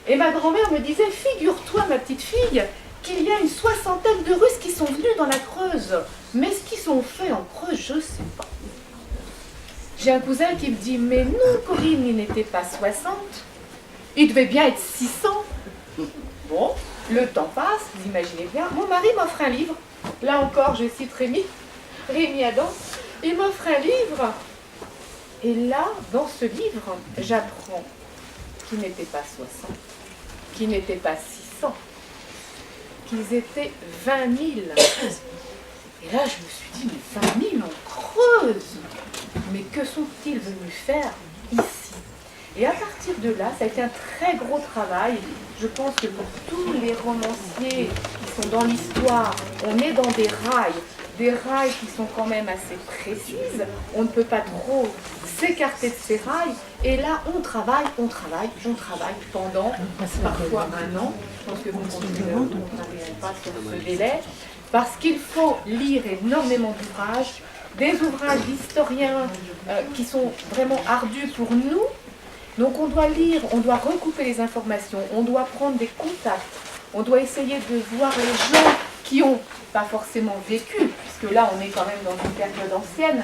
Et ma grand-mère me disait, figure-toi ma petite fille, qu'il y a une 60aine de Russes qui sont venus dans la Creuse. Mais ce qu'ils ont fait en Creuse, je ne sais pas. J'ai un cousin qui me dit, mais non Corinne, il n'était pas 60, il devait bien être 600. Bon, le temps passe, vous imaginez bien. Mon mari m'offre un livre. Là encore, je cite Rémi Adam. Il m'offre un livre. Et là, dans ce livre, j'apprends qu'ils n'étaient pas 60, qu'ils n'étaient pas 600, qu'ils étaient 20 000. Et là, je me suis dit, mais 20 000 en Creuse. Mais que sont-ils venus faire ici? Et à partir de là, ça a été un très gros travail. Je pense que pour tous les romanciers qui sont dans l'histoire, on est dans des rails qui sont quand même assez précises. On ne peut pas trop s'écarter de ces rails. Et là, on travaille pendant parfois un an. Je pense que vous ne pas sur ce délai. Parce qu'il faut lire énormément d'ouvrages, des ouvrages d'historiens qui sont vraiment ardus pour nous. Donc on doit lire, on doit recouper les informations, on doit prendre des contacts, on doit essayer de voir les gens qui n'ont pas forcément vécu, puisque là on est quand même dans une période ancienne,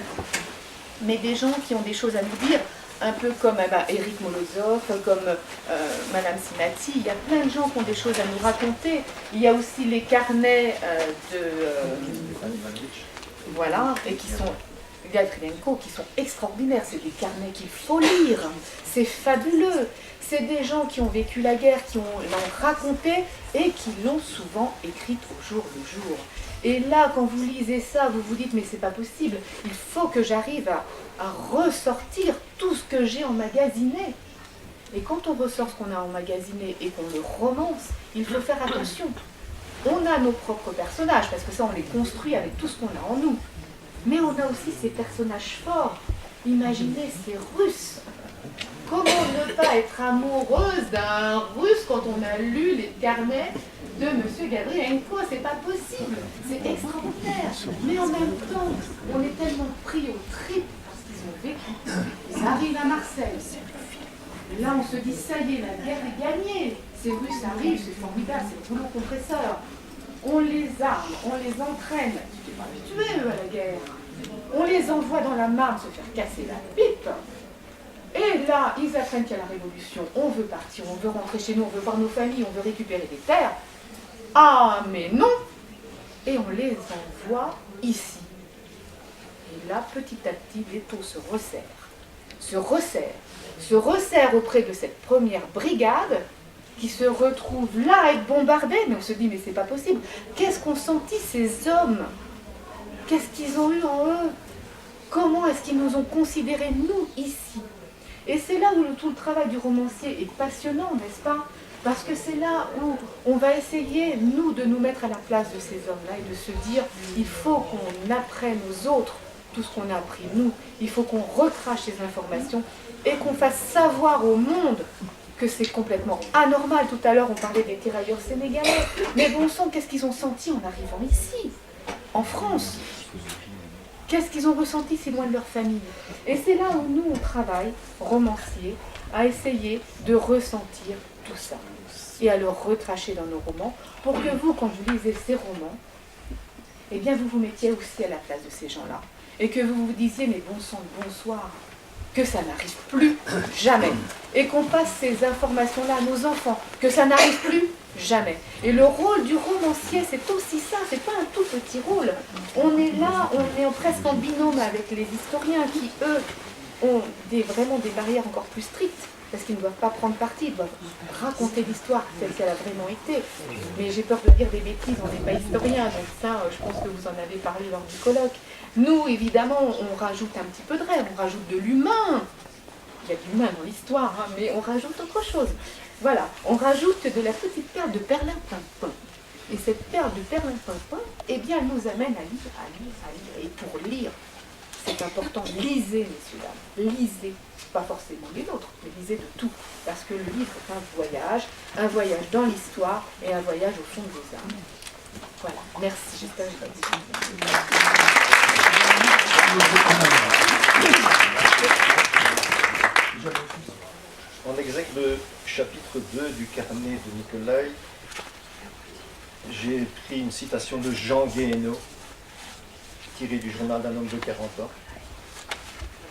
mais des gens qui ont des choses à nous dire, un peu comme Éric Molozov, comme Madame Simati. Il y a plein de gens qui ont des choses à nous raconter. Il y a aussi les carnets voilà, et qui sont Gatrienko, qui sont extraordinaires. C'est des carnets qu'il faut lire. C'est fabuleux. C'est des gens qui ont vécu la guerre, qui l'ont raconté et qui l'ont souvent écrite au jour le jour. Et là, quand vous lisez ça, vous vous dites, mais c'est pas possible. Il faut que j'arrive à ressortir tout ce que j'ai emmagasiné. Et quand on ressort ce qu'on a emmagasiné et qu'on le romance, il faut faire attention. On a nos propres personnages, parce que ça, on les construit avec tout ce qu'on a en nous. Mais on a aussi ces personnages forts. Imaginez ces Russes. Comment ne pas être amoureuse d'un Russe quand on a lu les carnets de M. Gabrienko? C'est pas possible. C'est extraordinaire. Mais en même temps, on est tellement pris au trip parce qu'ils ont vécu. Ils arrivent à Marseille. Là, on se dit, ça y est, la guerre est gagnée. Ces Russes arrivent, c'est formidable, c'est le rouleau compresseur. On les arme, on les entraîne. Tu t'es pas habitué, eux, à la guerre. On les envoie dans la Marne se faire casser la pipe. Et là, ils apprennent qu'il y a la révolution. On veut partir, on veut rentrer chez nous, on veut voir nos familles, on veut récupérer des terres. Ah, mais non! Et on les envoie ici. Et là, petit à petit, l'étau se resserre auprès de cette première brigade qui se retrouve là à être bombardée. Mais on se dit, mais c'est pas possible. Qu'est-ce qu'ont senti ces hommes? Qu'est-ce qu'ils ont eu en eux? Comment est-ce qu'ils nous ont considérés, nous, ici? Et c'est là où tout le travail du romancier est passionnant, n'est-ce pas? Parce que c'est là où on va essayer, nous, de nous mettre à la place de ces hommes-là et de se dire, il faut qu'on apprenne aux autres tout ce qu'on a appris, nous. Il faut qu'on recrache ces informations et qu'on fasse savoir au monde que c'est complètement anormal. Tout à l'heure, on parlait des tirailleurs sénégalais. Mais bon sang, qu'est-ce qu'ils ont senti en arrivant ici, en France? Qu'est-ce qu'ils ont ressenti si loin de leur famille? Et c'est là où nous, on travaille, romanciers, à essayer de ressentir tout ça et à le recracher dans nos romans pour que vous, quand vous lisez ces romans, eh bien, vous vous mettiez aussi à la place de ces gens-là et que vous vous disiez, mais bon sang, bonsoir, que ça n'arrive plus jamais et qu'on passe ces informations-là à nos enfants, que ça n'arrive plus jamais. Et le rôle du romancier, c'est aussi ça, c'est pas un tout petit rôle. On est là, on est presque en binôme avec les historiens qui, eux, ont vraiment des barrières encore plus strictes, parce qu'ils ne doivent pas prendre parti, ils doivent raconter l'histoire telle qu'elle a vraiment été. Mais j'ai peur de dire des bêtises, on n'est pas historien, donc ça, je pense que vous en avez parlé lors du colloque. Nous, évidemment, on rajoute un petit peu de rêve, on rajoute de l'humain. Il y a de l'humain dans l'histoire, hein, mais on rajoute autre chose. Voilà, on rajoute de la petite perle de perlimpinpin. Et cette perle de perlimpinpin, eh bien, elle nous amène à lire. Et pour lire, c'est important, lisez, messieurs, dames, lisez. Pas forcément les autres, mais lisez de tout. Parce que le livre est un voyage dans l'histoire et un voyage au fond des âmes. Voilà, merci, j'espère que je vais chapitre 2 du carnet de Nicolai, j'ai pris une citation de Jean Guéhenno, tirée du journal d'un homme de 40 ans.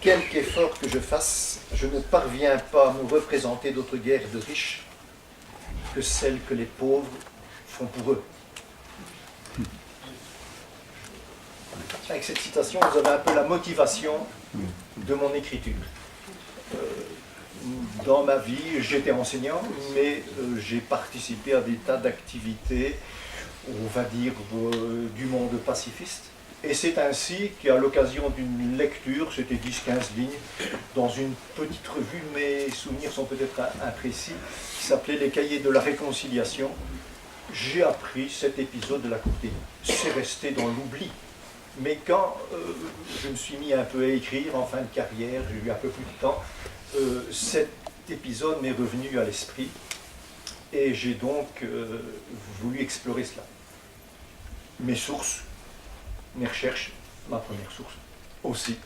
Quelque effort que je fasse, je ne parviens pas à me représenter d'autres guerres de riches que celles que les pauvres font pour eux. Avec cette citation, vous avez un peu la motivation de mon écriture. Dans ma vie, j'étais enseignant, mais j'ai participé à des tas d'activités, on va dire, du monde pacifiste. Et c'est ainsi qu'à l'occasion d'une lecture, c'était 10-15 lignes, dans une petite revue, mes souvenirs sont peut-être imprécis, qui s'appelait Les Cahiers de la Réconciliation, j'ai appris cet épisode de la Courtine. C'est resté dans l'oubli. Mais quand je me suis mis un peu à écrire en fin de carrière, j'ai eu un peu plus de temps, cet épisode m'est revenu à l'esprit et j'ai donc voulu explorer cela. Mes sources, mes recherches, ma première source aussi,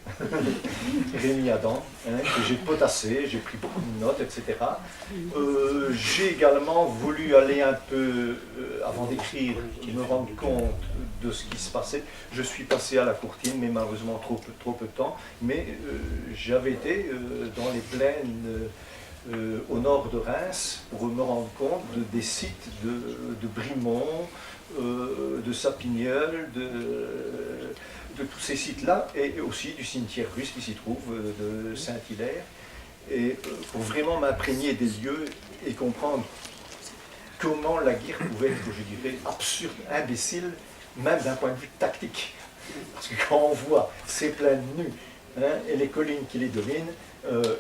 Rémi Adam, que j'ai potassé, j'ai pris beaucoup de notes, etc. J'ai également voulu aller un peu, avant d'écrire, me rendre compte de ce qui se passait. Je suis passé à la Courtine, mais malheureusement trop peu de temps, mais j'avais été dans les plaines au nord de Reims pour me rendre compte des sites de Brimont, de Sapigneul, de tous ces sites-là, et aussi du cimetière russe qui s'y trouve, de Saint-Hilaire, et pour vraiment m'imprégner des lieux et comprendre comment la guerre pouvait être, je dirais, absurde, imbécile, même d'un point de vue tactique. Parce que quand on voit ces plaines nues et les collines qui les dominent,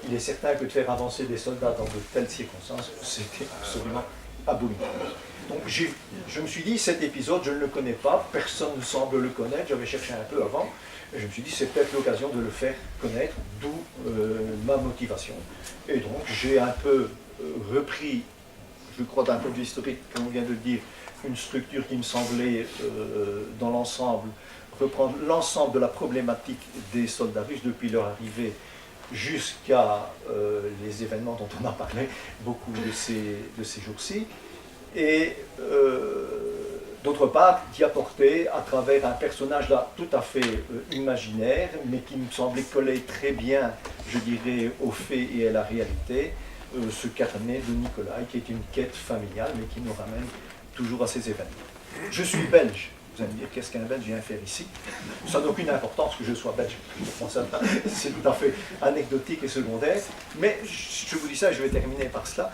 il est certain que de faire avancer des soldats dans de telles circonstances, c'était absolument abominable. Donc je me suis dit, cet épisode, je ne le connais pas, personne ne semble le connaître, j'avais cherché un peu avant, et je me suis dit, c'est peut-être l'occasion de le faire connaître, d'où ma motivation. Et donc j'ai un peu repris, je crois d'un point de vue historique, comme on vient de le dire, une structure qui me semblait, dans l'ensemble, reprendre l'ensemble de la problématique des soldats russes depuis leur arrivée jusqu'à les événements dont on a parlé beaucoup de ces jours-ci. Et d'autre part, d'y apporter à travers un personnage là tout à fait imaginaire, mais qui me semblait coller très bien, je dirais, aux faits et à la réalité, ce carnet de Nicolai, qui est une quête familiale, mais qui nous ramène toujours à ces événements. Je suis belge. Vous allez me dire, qu'est-ce qu'un Belge vient faire ici? Ça n'a aucune importance que je sois belge. C'est tout à fait anecdotique et secondaire. Mais je vous dis ça, et je vais terminer par cela.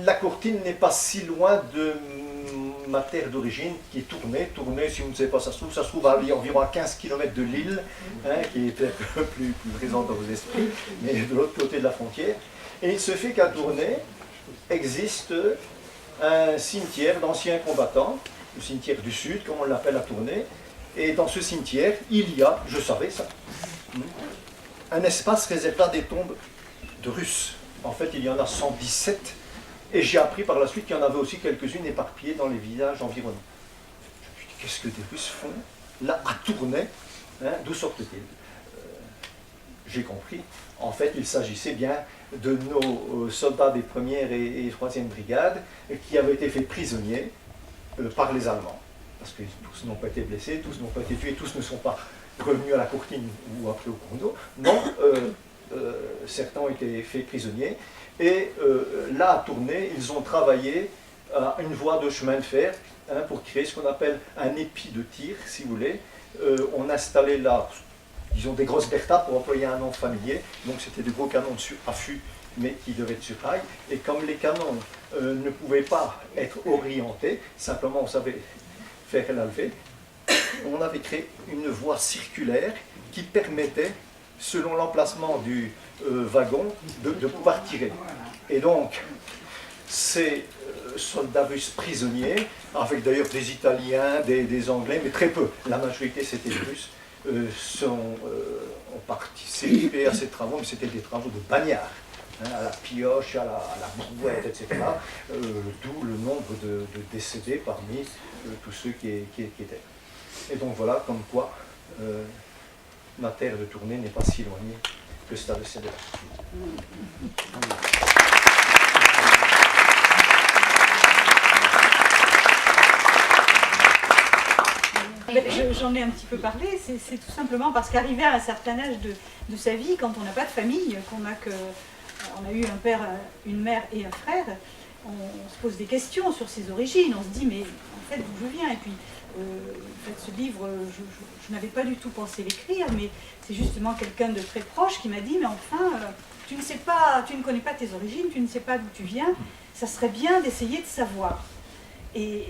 La Courtine n'est pas si loin de ma terre d'origine, qui est Tournai. Tournai, si vous ne savez pas, ça se trouve à environ à 15 km de Lille, qui est peut-être plus présente dans vos esprits, mais de l'autre côté de la frontière. Et il se fait qu'à Tournai existe un cimetière d'anciens combattants, le cimetière du Sud, comme on l'appelle à Tournai. Et dans ce cimetière, il y a, je savais ça, un espace réservé à des tombes de Russes. En fait, il y en a 117. Et j'ai appris par la suite qu'il y en avait aussi quelques-unes éparpillées dans les villages environnants. Je me suis dit, qu'est-ce que des Russes font là à Tournai, d'où sortent-ils? J'ai compris. En fait, il s'agissait bien de nos soldats des 1e et 3e brigades qui avaient été faits prisonniers par les Allemands. Parce que tous n'ont pas été blessés, tous n'ont pas été tués, tous ne sont pas revenus à la Courtine ou après au Congo. Non, certains ont été faits prisonniers. Et là, à Tournai, ils ont travaillé à une voie de chemin de fer pour créer ce qu'on appelle un épi de tir, si vous voulez. On installait là, disons, des grosses Bertha pour employer un nom familier. Donc c'était des gros canons à affût, mais qui devaient être sur rail. Et comme les canons ne pouvaient pas être orientés, simplement on savait faire la levée, on avait créé une voie circulaire qui permettait, selon l'emplacement du wagon, de pouvoir tirer. Et donc, ces soldats russes prisonniers, avec d'ailleurs des Italiens, des Anglais, mais très peu, la majorité c'était des Russes, ont participé à ces travaux, mais c'était des travaux de bagnards, à la pioche, à la brouette, etc. D'où le nombre de décédés parmi tous ceux qui étaient. Et donc voilà, comme quoi ma terre de Tournai n'est pas si éloignée que c'est à laisser de là. J'en ai un petit peu parlé, c'est tout simplement parce qu'arrivé à un certain âge de sa vie, quand on n'a pas de famille, on a eu un père, une mère et un frère, on se pose des questions sur ses origines, on se dit mais en fait d'où je viens, et puis en fait, ce livre, je n'avais pas du tout pensé l'écrire, mais c'est justement quelqu'un de très proche qui m'a dit mais enfin, tu ne connais pas tes origines, tu ne sais pas d'où tu viens, ça serait bien d'essayer de savoir. Et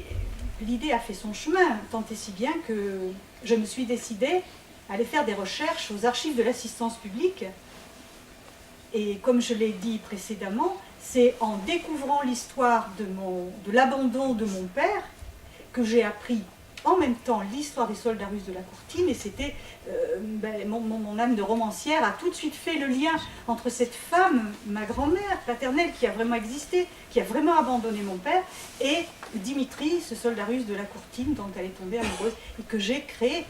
l'idée a fait son chemin, tant et si bien que je me suis décidée à aller faire des recherches aux archives de l'assistance publique. Et comme je l'ai dit précédemment, c'est en découvrant l'histoire de l'abandon de mon père que j'ai appris en même temps l'histoire des soldats russes de la Courtine, et c'était mon âme de romancière a tout de suite fait le lien entre cette femme, ma grand-mère paternelle qui a vraiment existé, qui a vraiment abandonné mon père, et Dimitri, ce soldat russe de la Courtine dont elle est tombée amoureuse, et que j'ai créé,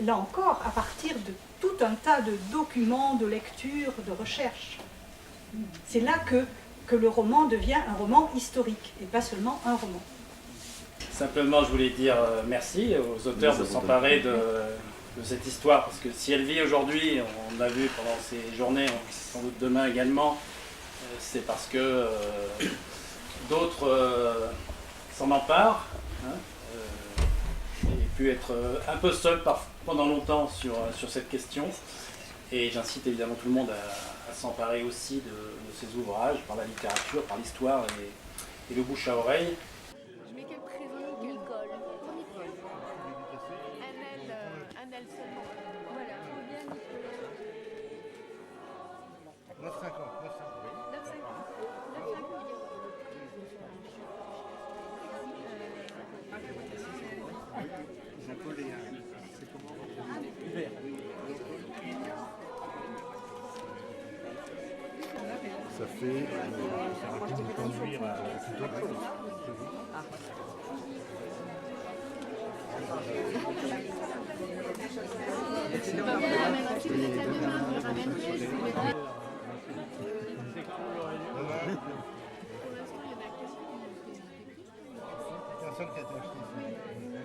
là encore, à partir de tout un tas de documents, de lectures, de recherches. C'est là que le roman devient un roman historique, et pas seulement un roman. Simplement, je voulais dire merci aux auteurs de s'emparer de cette histoire, parce que si elle vit aujourd'hui, on a vu pendant ces journées, sans doute demain également, c'est parce que d'autres s'en emparent, et pu être un peu seul pendant longtemps sur cette question. Et j'incite évidemment tout le monde à s'emparer aussi de ces ouvrages, par la littérature, par l'histoire et le bouche à oreille. Je mets quel prénom, quel col? Un L seulement. Voilà. 9,50. 9,50. C'est comment? Ça fait ça va nous conduire à toute autre chose. Personne qui a été acheté ici.